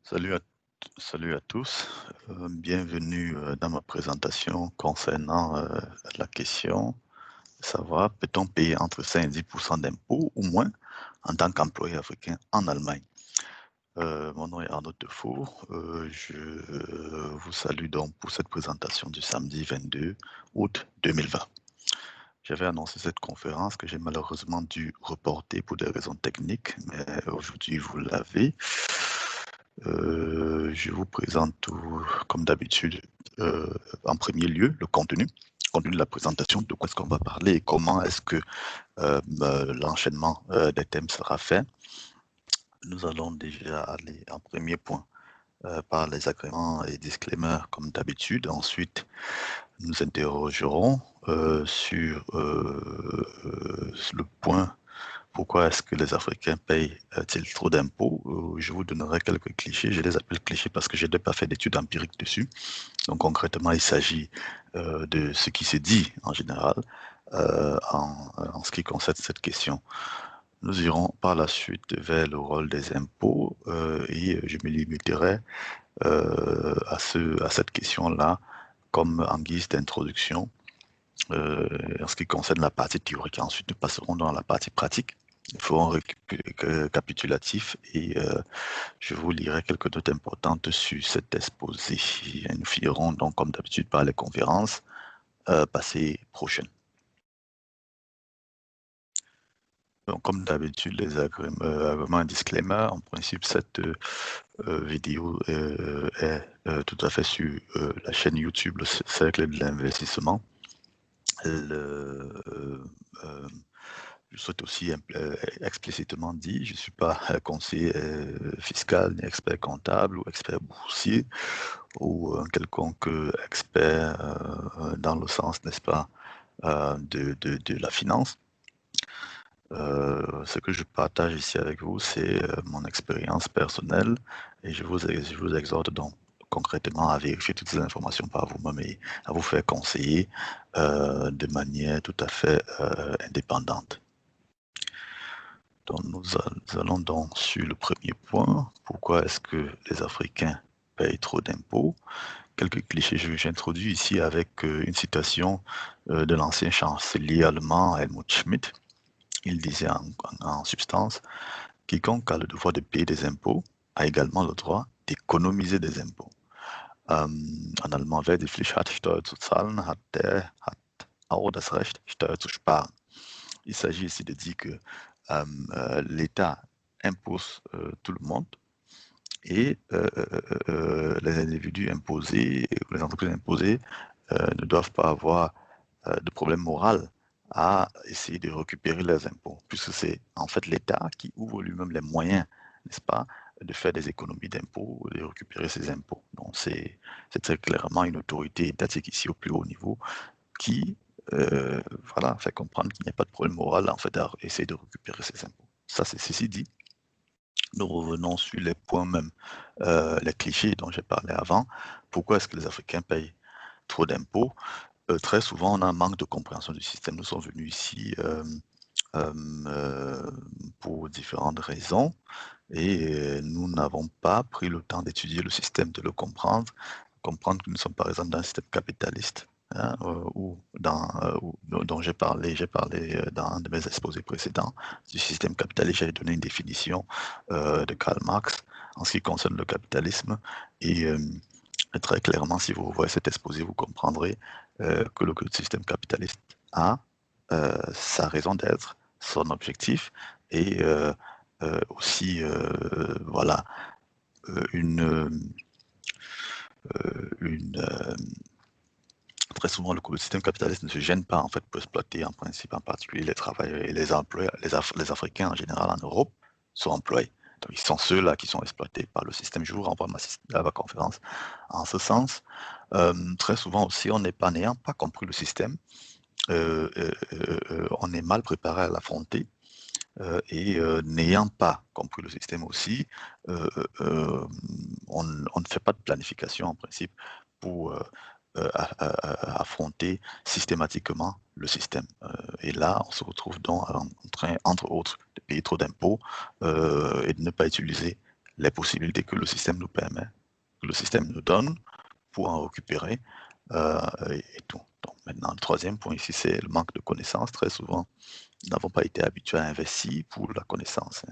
Salut à, salut à tous, bienvenue dans ma présentation concernant la question savoir peut-on payer entre 5 et 10% d'impôts ou moins en tant qu'employé africain en Allemagne. Mon nom est Arnaud Defour, je vous salue donc pour cette présentation du samedi 22 août 2020. J'avais annoncé cette conférence que j'ai malheureusement dû reporter pour des raisons techniques, mais aujourd'hui vous l'avez. Je vous présente comme d'habitude, en premier lieu, le contenu de la présentation, de quoi est-ce qu'on va parler et comment est-ce que l'enchaînement des thèmes sera fait. Nous allons déjà aller en premier point par les agréments et disclaimers comme d'habitude. Ensuite, nous interrogerons sur le point pourquoi est-ce que les Africains payent-ils trop d'impôts. Je vous donnerai quelques clichés, je les appelle clichés parce que je n'ai pas fait d'études empiriques dessus. Donc concrètement, il s'agit de ce qui se dit en général en ce qui concerne cette question. Nous irons par la suite vers le rôle des impôts et je me limiterai à cette question-là comme en guise d'introduction en ce qui concerne la partie théorique. Ensuite, nous passerons dans la partie pratique. Nous ferons un récapitulatif et je vous lirai quelques notes importantes sur cet exposé. Et nous finirons donc, comme d'habitude, par les conférences passées prochaines. Donc, comme d'habitude, les agréments et disclaimers, en principe, cette vidéo est tout à fait sur la chaîne YouTube, le Cercle de l'investissement. Je souhaite aussi explicitement dire, je ne suis pas conseiller fiscal, ni expert comptable ou expert boursier ou un quelconque expert dans le sens, n'est-ce pas, de la finance. Ce que je partage ici avec vous, c'est mon expérience personnelle et je vous exhorte donc concrètement à vérifier toutes ces informations par vous-même et à vous faire conseiller de manière tout à fait indépendante. Donc nous allons donc sur le premier point. Pourquoi est-ce que les Africains payent trop d'impôts? Quelques clichés, j'introduis ici avec une citation de l'ancien chancelier allemand Helmut Schmidt. Il disait en substance, quiconque a le devoir de payer des impôts a également le droit d'économiser des impôts. En allemand, wer die Pflicht hat, Steuer zu zahlen, hat auch das Recht, Steuer zu sparen. Il s'agit ici de dire que l'État impose tout le monde et les individus imposés, les entreprises imposées ne doivent pas avoir de problème moral à essayer de récupérer leurs impôts, puisque c'est en fait l'État qui ouvre lui-même les moyens, n'est-ce pas, de faire des économies d'impôts, de récupérer ses impôts. Donc c'est très clairement une autorité étatique ici au plus haut niveau qui voilà, fait comprendre qu'il n'y a pas de problème moral en fait à essayer de récupérer ses impôts. Ça, c'est ceci dit. Nous revenons sur les points même, les clichés dont j'ai parlé avant. Pourquoi est-ce que les Africains payent trop d'impôts? Très souvent, on a un manque de compréhension du système. Nous sommes venus ici pour différentes raisons et nous n'avons pas pris le temps d'étudier le système, de le comprendre que nous sommes par exemple dans un système capitaliste, hein, dont j'ai parlé dans un de mes exposés précédents du système capitaliste. J'avais donné une définition de Karl Marx en ce qui concerne le capitalisme et très clairement, si vous voyez cet exposé, vous comprendrez que le système capitaliste a sa raison d'être, son objectif et aussi voilà très souvent le système capitaliste ne se gêne pas en fait pour exploiter en principe en particulier les travailleurs et les employés, les Africains en général en Europe sont employés. Donc ils sont ceux-là qui sont exploités par le système. Je vous renvoie à ma conférence en ce sens. Très souvent aussi, n'ayant pas compris le système, on est mal préparé à l'affronter et n'ayant pas compris le système aussi, on ne fait pas de planification en principe pour affronter systématiquement le système. Et là, on se retrouve donc en train, entre autres, de payer trop d'impôts et de ne pas utiliser les possibilités que le système nous permet, que le système nous donne pour en récupérer et tout. Donc maintenant, le troisième point ici, c'est le manque de connaissances. Très souvent, nous n'avons pas été habitués à investir pour la connaissance.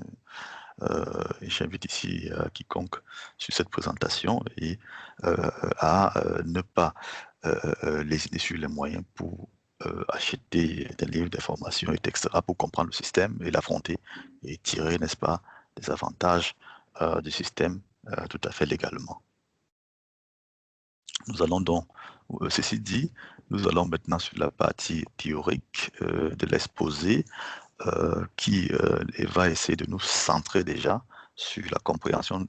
Et j'invite ici quiconque sur cette présentation et à ne pas lésiner sur les moyens pour acheter des livres d'information, etc., pour comprendre le système et l'affronter et tirer, n'est-ce pas, des avantages du système tout à fait légalement. Nous allons donc, ceci dit, nous allons maintenant sur la partie théorique de l'exposé qui va essayer de nous centrer déjà sur la compréhension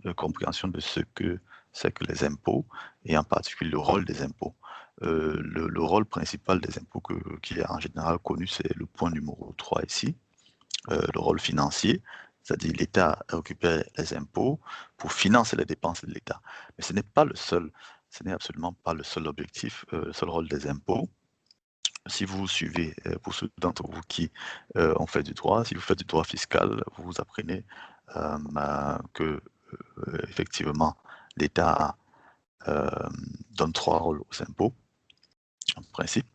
de ce que c'est que les impôts et en particulier le rôle des impôts. Le rôle principal des impôts qui est en général connu, c'est le point numéro 3 ici, le rôle financier, c'est-à-dire l'État récupère les impôts pour financer les dépenses de l'État. Mais ce n'est pas le seul, ce n'est absolument pas le seul objectif, le seul rôle des impôts. Si vous suivez, pour ceux d'entre vous qui ont fait du droit, si vous faites du droit fiscal, vous apprenez que effectivement l'État donne 3 rôles aux impôts. En principe,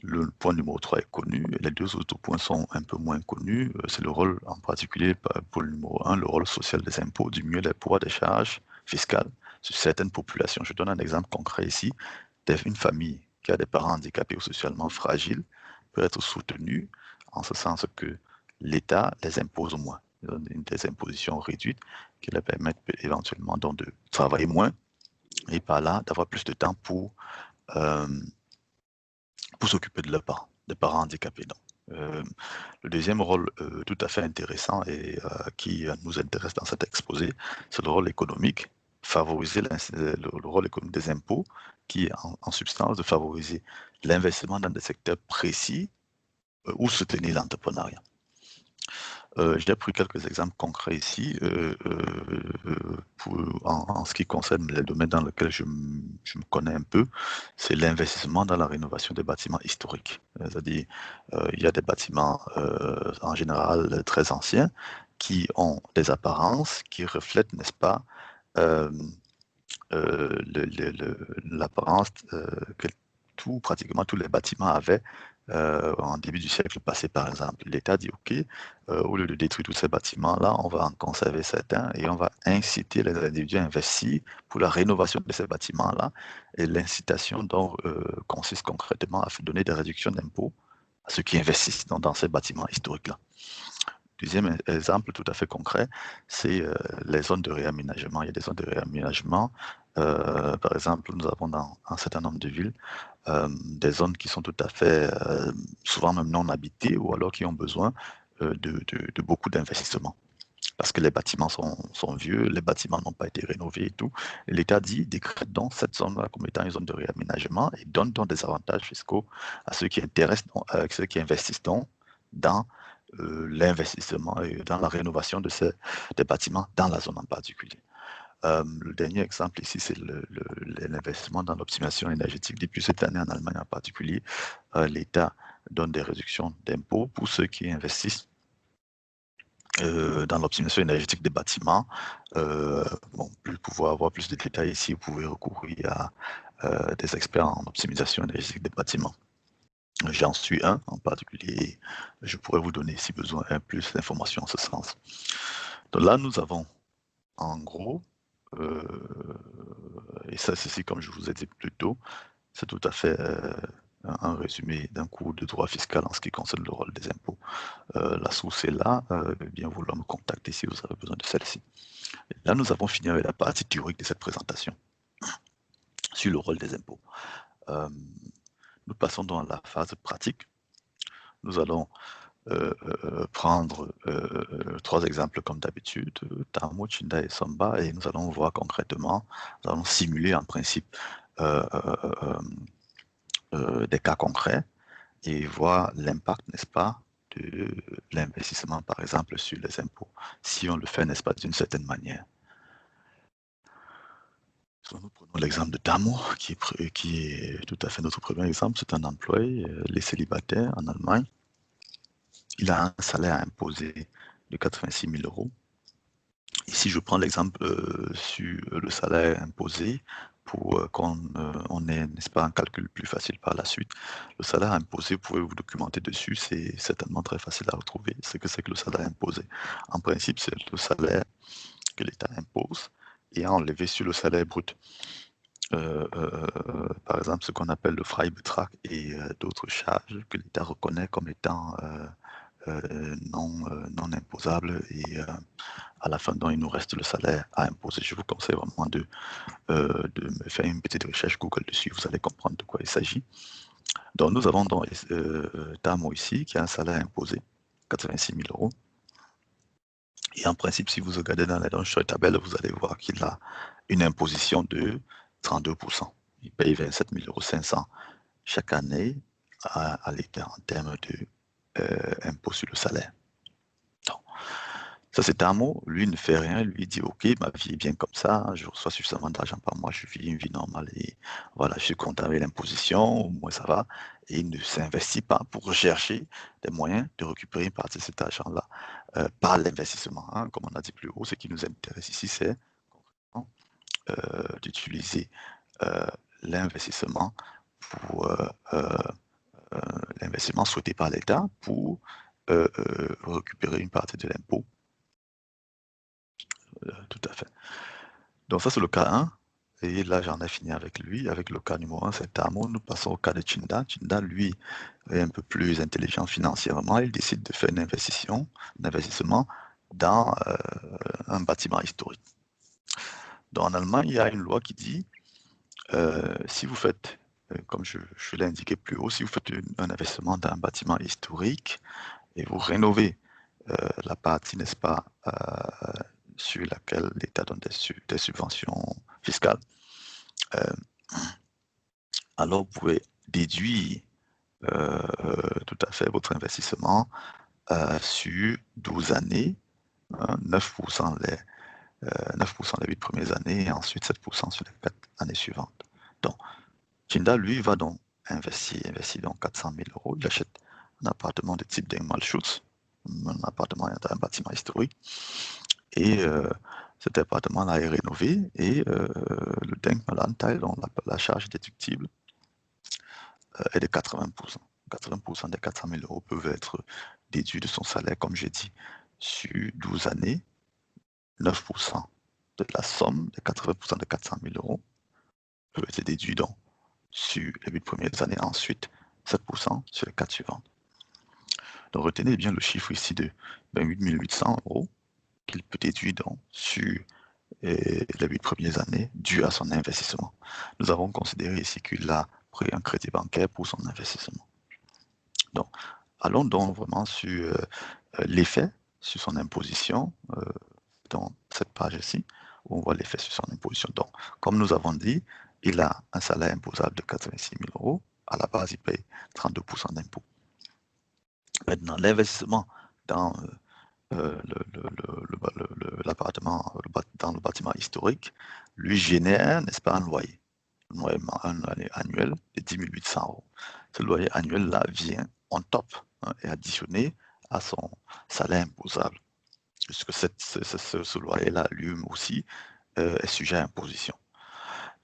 le point numéro 3 est connu, les 2 autres points sont un peu moins connus. C'est le rôle en particulier pour le numéro 1, le rôle social des impôts, diminuer le poids des charges fiscales sur certaines populations. Je donne un exemple concret ici. Une famille qui a des parents handicapés ou socialement fragiles peut être soutenue en ce sens que l'État les impose moins. Ils ont des impositions réduites qui leur permettent éventuellement donc de travailler moins et par là d'avoir plus de temps pour s'occuper de leurs parents, des parents handicapés. Donc. Le deuxième rôle tout à fait intéressant et qui nous intéresse dans cet exposé, c'est le rôle économique, favoriser le rôle économique des impôts, qui est en substance de favoriser l'investissement dans des secteurs précis ou soutenir l'entrepreneuriat. J'ai pris quelques exemples concrets ici en ce qui concerne les domaines dans lesquels je me connais un peu. C'est l'investissement dans la rénovation des bâtiments historiques. C'est-à-dire, il y a des bâtiments en général très anciens qui ont des apparences qui reflètent, n'est-ce pas, l'apparence que pratiquement tous les bâtiments avaient en début du siècle passé, par exemple. L'État dit, OK, au lieu de détruire tous ces bâtiments-là, on va en conserver certains et on va inciter les individus à investir pour la rénovation de ces bâtiments-là. Et l'incitation donc consiste concrètement à donner des réductions d'impôts à ceux qui investissent dans ces bâtiments historiques-là. Deuxième exemple tout à fait concret, c'est les zones de réaménagement. Il y a des zones de réaménagement. Par exemple, nous avons dans un certain nombre de villes des zones qui sont tout à fait, souvent même non habitées, ou alors qui ont besoin de beaucoup d'investissements. Parce que les bâtiments sont vieux, les bâtiments n'ont pas été rénovés et tout. L'État décrète donc cette zone-là comme étant une zone de réaménagement et donne donc des avantages fiscaux à ceux qui ceux qui investissent donc dans l'investissement et dans la rénovation des bâtiments dans la zone en particulier. Le dernier exemple ici, c'est l'investissement dans l'optimisation énergétique. Depuis cette année, en Allemagne en particulier, l'État donne des réductions d'impôts pour ceux qui investissent dans l'optimisation énergétique des bâtiments. Pour pouvoir avoir plus de détails ici, vous pouvez recourir à des experts en optimisation énergétique des bâtiments. J'en suis un en particulier, je pourrais vous donner si besoin plus d'informations en ce sens. Donc là, nous avons en gros, et ça ceci comme je vous ai dit plus tôt, c'est tout à fait un résumé d'un cours de droit fiscal en ce qui concerne le rôle des impôts. La source est là, bien vouloir me contacter si vous avez besoin de celle-ci. Là, nous avons fini avec la partie théorique de cette présentation sur le rôle des impôts. Nous passons dans la phase pratique. Nous allons prendre 3 exemples comme d'habitude, Tamo, Chinda et Samba, et nous allons voir concrètement, nous allons simuler en principe des cas concrets et voir l'impact, n'est-ce pas, de l'investissement, par exemple, sur les impôts, si on le fait, n'est-ce pas, d'une certaine manière. Nous prenons l'exemple de Tamo, qui est tout à fait notre premier exemple. C'est un employé, les célibataires en Allemagne. Il a un salaire imposé de 86 000 €. Ici, je prends l'exemple sur le salaire imposé pour qu'on on ait, n'est-ce pas, un calcul plus facile par la suite. Le salaire imposé, vous pouvez vous documenter dessus, c'est certainement très facile à retrouver. Ce que c'est que le salaire imposé. En principe, c'est le salaire que l'État impose et enlevé sur le salaire brut. Par exemple, ce qu'on appelle le Freibetrag et d'autres charges que l'État reconnaît comme étant non imposables et à la fin, donc, il nous reste le salaire à imposer. Je vous conseille vraiment de me faire une petite recherche Google dessus, vous allez comprendre de quoi il s'agit. Donc, nous avons donc Tamo ici, qui a un salaire imposé, 86 000 euros. Et en principe, si vous regardez dans la tabelle, vous allez voir qu'il a une imposition de 32%. Il paye 27 500 € chaque année à l'État en termes d'impôt sur le salaire. Donc, ça, c'est un mot. Lui ne fait rien. Lui dit, OK, ma vie est bien comme ça. Je reçois suffisamment d'argent par mois. Je vis une vie normale. Et voilà, je suis content avec l'imposition. Au moins, ça va. Et il ne s'investit pas pour rechercher des moyens de récupérer une partie de cet argent-là par l'investissement. Hein. Comme on a dit plus haut, ce qui nous intéresse ici, c'est d'utiliser l'investissement pour l'investissement souhaité par l'État pour récupérer une partie de l'impôt. Tout à fait. Donc ça, c'est le cas 1. Et là, j'en ai fini avec lui. Avec le cas numéro 1, c'est Tamo. Nous passons au cas de Chinda. Chinda, lui, est un peu plus intelligent financièrement. Il décide de faire un investissement dans un bâtiment historique. Donc en Allemagne, il y a une loi qui dit, si vous faites, comme je l'ai indiqué plus haut, si vous faites un investissement dans un bâtiment historique et vous rénovez la partie, n'est-ce pas, sur laquelle l'État donne des subventions fiscales, alors vous pouvez déduire tout à fait votre investissement sur 12 années, 9% les 8 premières années et ensuite 7% sur les 4 années suivantes. Donc, Chinda, lui, va donc investir donc 400 000 €. Il achète un appartement de type Denkmalschutz, un appartement dans un bâtiment historique. Et cet appartement-là est rénové et le Denkmalanteil, donc la charge déductible, est de 80%. 80% des 400 000 € peuvent être déduits de son salaire, comme j'ai dit, sur 12 années. 9% de la somme des 80% de 400 000 € peuvent être déduits donc sur les 8 premières années, ensuite 7% sur les 4 suivantes. Donc retenez bien le chiffre ici de 28 800 € qu'il peut déduire donc sur les 8 premières années dû à son investissement. Nous avons considéré ici qu'il a pris un crédit bancaire pour son investissement. Donc, allons donc vraiment sur l'effet sur son imposition dans cette page-ci, où on voit l'effet sur son imposition. Donc, comme nous avons dit, il a un salaire imposable de 86 000 €. À la base, il paye 32% d'impôt. Maintenant, l'investissement dans l'appartement, dans le bâtiment historique, lui génère, n'est-ce pas, un loyer annuel de 10 800 €. Ce loyer annuel-là vient en top et additionné à son salaire imposable. Puisque ce loyer-là, lui aussi, est sujet à imposition.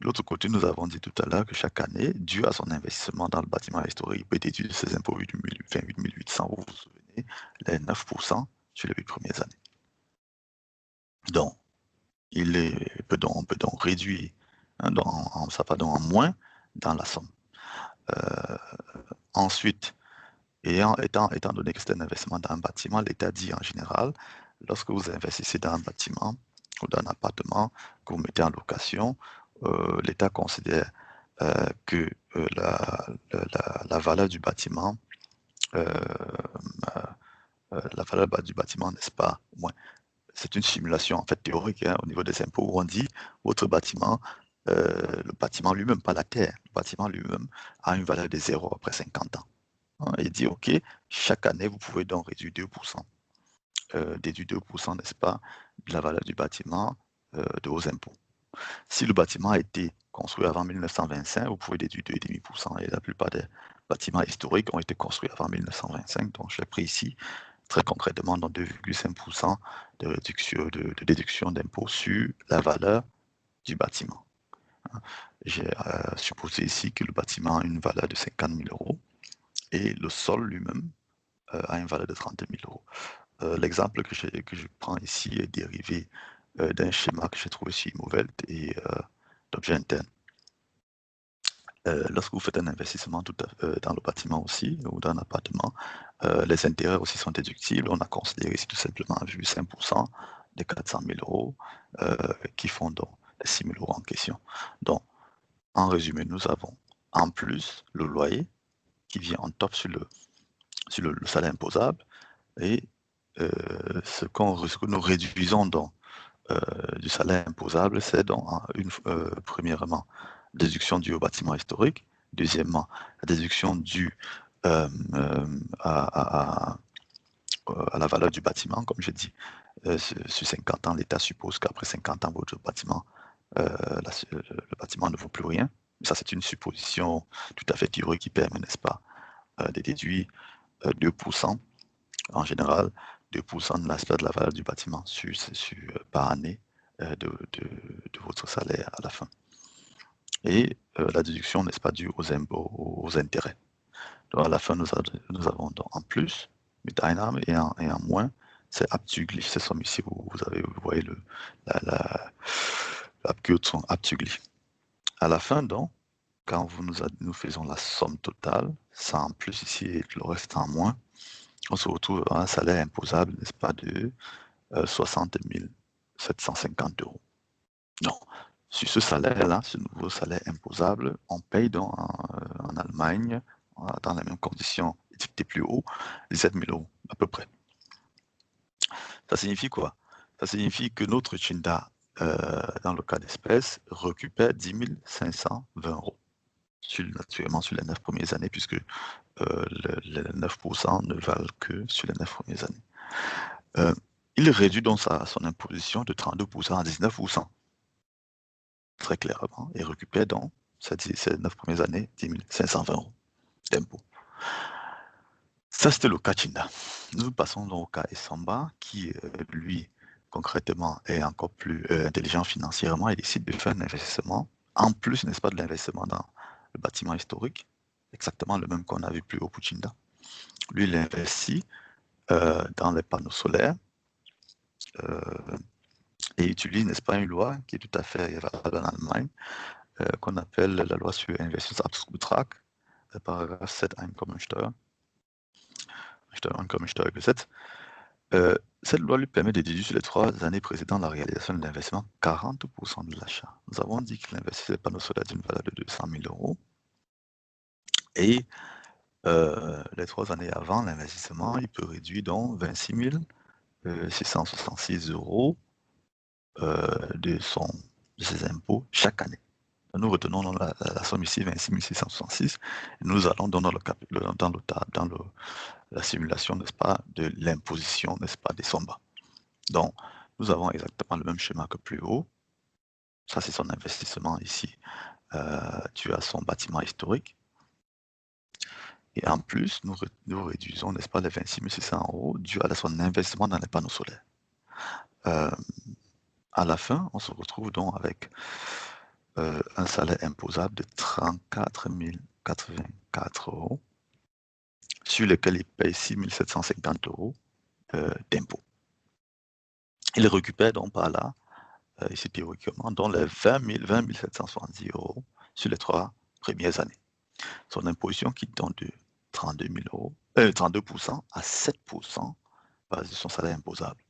De l'autre côté, nous avons dit tout à l'heure que chaque année, dû à son investissement dans le bâtiment historique, il peut déduire de ses impôts 28 800 €, vous vous souvenez, les 9% sur les 8 premières années. Donc, on peut donc réduire, ça va donc en moins dans la somme. Ensuite, étant donné que c'est un investissement dans un bâtiment, l'État dit en général, lorsque vous investissez dans un bâtiment ou dans un appartement que vous mettez en location, l'État considère que la valeur du bâtiment, n'est-ce pas, moins. C'est une simulation en fait théorique au niveau des impôts où on dit votre bâtiment, le bâtiment lui-même, pas la terre, le bâtiment lui-même a une valeur de 0 après 50 ans. Il dit OK, chaque année vous pouvez donc réduire 2%, déduire 2%, n'est-ce pas, de la valeur du bâtiment de vos impôts. Si le bâtiment a été construit avant 1925, vous pouvez déduire 2,5%. Et la plupart des bâtiments historiques ont été construits avant 1925, donc je l'ai pris ici, très concrètement dans 2,5% de réduction de déduction d'impôt sur la valeur du bâtiment. J'ai supposé ici que le bâtiment a une valeur de 50 000 euros et le sol lui-même a une valeur de 32 000 euros. L'exemple que je prends ici est dérivé d'un schéma que j'ai trouvé sur Imovelt et d'objets internes. Lorsque vous faites un investissement dans le bâtiment aussi, ou dans un appartement, les intérêts aussi sont déductibles. On a considéré ici tout simplement 1,5% des 400 000 euros qui font donc les 6 000 euros en question. Donc, en résumé, nous avons en plus le loyer qui vient en top sur le salaire imposable et ce que nous réduisons donc du salaire imposable, c'est donc premièrement, déduction due au bâtiment historique, deuxièmement, la déduction due à la valeur du bâtiment, comme j'ai dit, sur 50 ans, l'État suppose qu'après 50 ans, votre bâtiment, le bâtiment ne vaut plus rien. Mais ça, c'est une supposition tout à fait théorique qui permet, n'est-ce pas, de déduire 2% en général, 2% de l'aspect de la valeur du bâtiment par année de votre salaire à la fin. Et la déduction, n'est-ce pas, due aux impôts, aux intérêts. Donc à la fin, nous avons donc en plus, mit Einnahme et en moins, c'est abzüglich. Cette somme ici, vous voyez l'Abkürzung abzüglich. À la fin, donc, quand nous faisons la somme totale, ça en plus ici et le reste en moins, on se retrouve à un salaire imposable, n'est-ce pas, de 60 750 euros. Donc, sur ce salaire-là, ce nouveau salaire imposable, on paye donc en Allemagne, dans les mêmes conditions, étiqueté plus haut, 17 000 euros, à peu près. Ça signifie quoi? Ça signifie que notre Chinda, dans le cas d'espèce, récupère 10 520 euros, naturellement sur les 9 premières années, puisque les 9% ne valent que sur les 9 premières années. Il réduit donc son imposition de 32% à 19%, très clairement, et récupère donc ces 9 premières années 10 520 euros d'impôt. Ça, c'était le cas Chinda. Nous passons donc au cas Essamba, qui, lui, concrètement, est encore plus intelligent financièrement et décide de faire un investissement, en plus, n'est-ce pas, de l'investissement dans le bâtiment historique, exactement le même qu'on a vu plus haut pour Chinda. Lui, il investit dans les panneaux solaires et utilise, n'est-ce pas, une loi qui est tout à fait valable en Allemagne, qu'on appelle la loi sur Investitionsabzugsbetrag, paragraphe 7 Einkommensteuer, Einkommensteuergesetz. Cette loi lui permet de déduire sur les 3 années précédant la réalisation de l'investissement 40% de l'achat. Nous avons dit qu'il investissait les panneaux solaires d'une valeur de 200 000 euros. Et les 3 années avant l'investissement, il peut réduire donc 26 666 euros de ses impôts chaque année. Nous retenons dans la somme ici 26 666. Et nous allons dans la simulation, n'est-ce pas, de l'imposition, n'est-ce pas, des Somba. Donc, nous avons exactement le même schéma que plus haut. Ça, c'est son investissement ici. Tu as son bâtiment historique. Et en plus, nous réduisons, n'est-ce pas, les 26 600 euros dû à son investissement dans les panneaux solaires. À la fin, on se retrouve donc avec un salaire imposable de 34 084 euros, sur lequel il paye 6 750 euros d'impôts. Il récupère donc par là, ici théoriquement, dans les 20 770 euros sur les 3 premières années. Son imposition qui tombe de 32% à 7% basé sur son salaire imposable.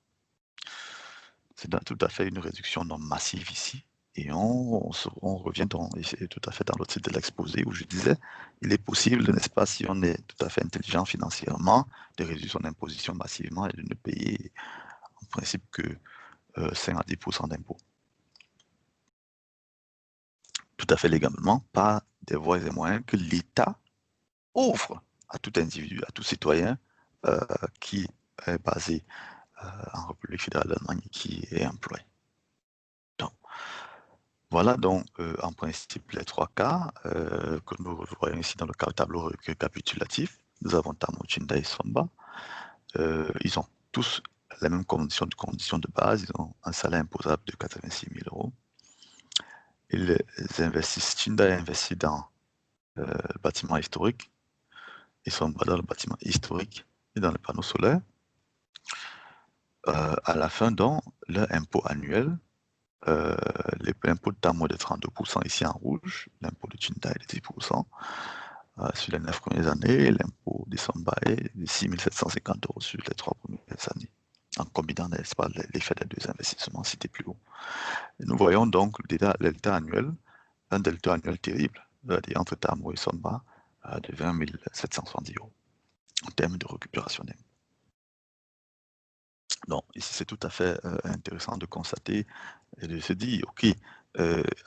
C'est tout à fait une réduction non massive ici. Et on revient tout à fait dans le titre de l'exposé où je disais, il est possible, n'est-ce pas, si on est tout à fait intelligent financièrement, de réduire son imposition massivement et de ne payer en principe que 5 à 10% d'impôts. Tout à fait légalement, par des voies et moyens que l'État offre à tout individu, à tout citoyen qui est basé en République fédérale d'Allemagne et qui est employé. Donc, voilà donc en principe les 3 cas que nous voyons ici dans le tableau récapitulatif. Nous avons Tamo, Chinda et Somba. ils ont tous les mêmes conditions de base. Ils ont un salaire imposable de 86 000 euros. Ils investissent, Hyundai investit dans le bâtiment historique. Ils sont dans le bâtiment historique et dans les panneaux solaires. À la fin, dans leur impôt annuel, l'impôt de moins de 32% ici en rouge, l'impôt de Hyundai est de 10%. Sur les 9 premières années, l'impôt de Samba est de 6 750 euros sur les 3 premières années, en combinant, n'est-ce pas, l'effet des deux investissements cités plus haut. Et nous voyons donc le delta annuel, un delta annuel terrible, entre Tamou et Samba, de 20 770 euros en termes de récupération d'impôt. Donc, ici, c'est tout à fait intéressant de constater et de se dire, OK,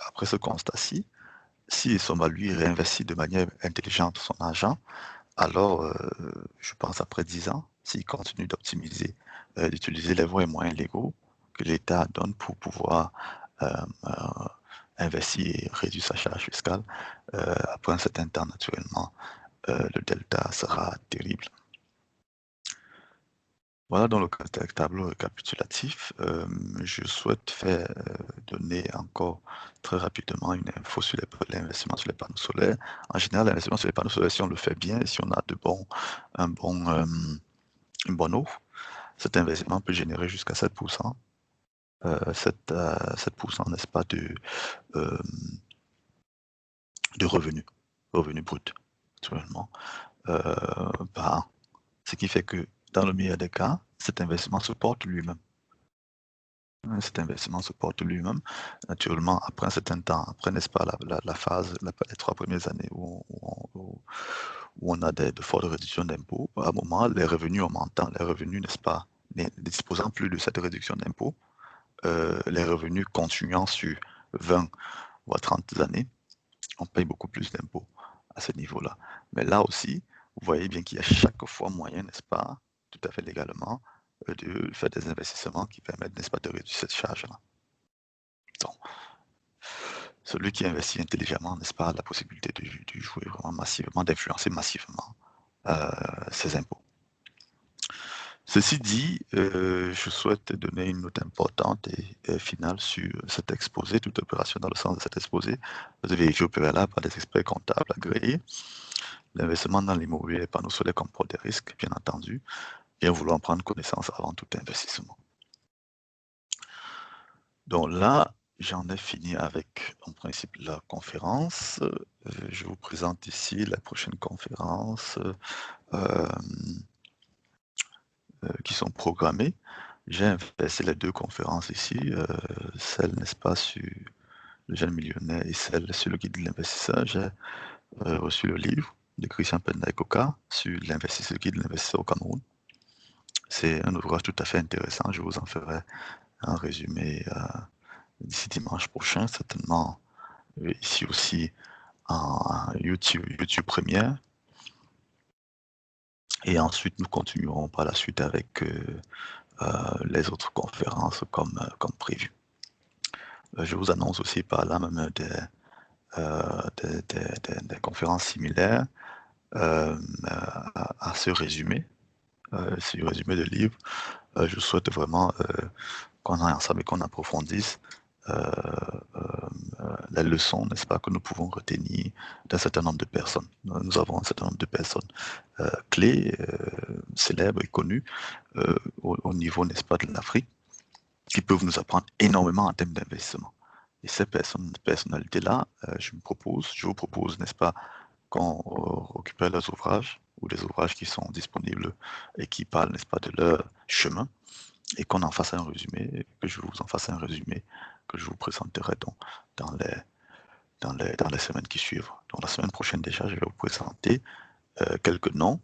après ce constat-ci, si Soma, lui, réinvestit de manière intelligente son argent, alors, je pense après 10 ans, s'il continue d'optimiser, d'utiliser les voies et moyens légaux que l'État donne pour pouvoir investir et réduire sa charge fiscale, après un certain temps, naturellement, le delta sera terrible. Voilà dans le tableau récapitulatif. Je souhaite donner encore très rapidement une info sur l'investissement sur les panneaux solaires. En général, l'investissement sur les panneaux solaires, si on le fait bien, si on a une bonne offre, cet investissement peut générer jusqu'à 7%. 7%, n'est-ce pas, de revenus bruts, naturellement, par an. Ce qui fait que, dans le meilleur des cas, cet investissement se porte lui-même. Cet investissement se porte lui-même. Naturellement, après un certain temps, après, n'est-ce pas, la phase, les 3 premières années où on a de fortes réductions d'impôts, à un moment, les revenus augmentant, les revenus, n'est-ce pas, ne disposant plus de cette réduction d'impôts, les revenus continuant sur 20 voire 30 années, on paye beaucoup plus d'impôts à ce niveau-là. Mais là aussi, vous voyez bien qu'il y a chaque fois moyen, n'est-ce pas, tout à fait légalement, de faire des investissements qui permettent, n'est-ce pas, de réduire cette charge-là. Donc, celui qui investit intelligemment, n'est-ce pas, a la possibilité de jouer vraiment massivement, d'influencer massivement ses impôts. Ceci dit, je souhaite donner une note importante et finale sur cet exposé, toute opération dans le sens de cet exposé. Vous avez été opéré là par des experts comptables agréés. L'investissement dans l'immobilier et panneaux solaires comporte des risques, bien entendu, et vouloir prendre connaissance avant tout investissement. Donc là, j'en ai fini avec, en principe, la conférence. Je vous présente ici la prochaine conférence qui sont programmées. J'ai investi les 2 conférences ici, celle, n'est-ce pas, sur le jeune millionnaire et celle sur le guide de l'investisseur. J'ai reçu le livre de Christian Pendaikoka sur le guide de l'investisseur au Cameroun. C'est un ouvrage tout à fait intéressant. Je vous en ferai un résumé d'ici dimanche prochain, certainement ici aussi en YouTube Première. Et ensuite, nous continuerons par la suite avec les autres conférences comme prévu. Je vous annonce aussi par là même des conférences similaires à ce résumé de livre. Je souhaite vraiment qu'on aille ensemble et qu'on approfondisse la leçon, n'est-ce pas, que nous pouvons retenir d'un certain nombre de personnes. Nous avons un certain nombre de personnes clés, célèbres et connues au niveau, n'est-ce pas, de l'Afrique, qui peuvent nous apprendre énormément en termes d'investissement. Et ces personnalités-là, je vous propose, n'est-ce pas, qu'on récupère leurs ouvrages ou des ouvrages qui sont disponibles et qui parlent, n'est-ce pas, de leur chemin, et qu'on en fasse un résumé, que je vous en fasse un résumé, que je vous présenterai donc dans les semaines qui suivent. Donc la semaine prochaine déjà, je vais vous présenter quelques noms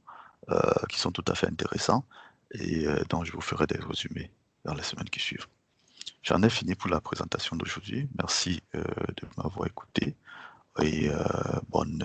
qui sont tout à fait intéressants et dont je vous ferai des résumés dans les semaines qui suivent. J'en ai fini pour la présentation d'aujourd'hui. Merci de m'avoir écouté et bonne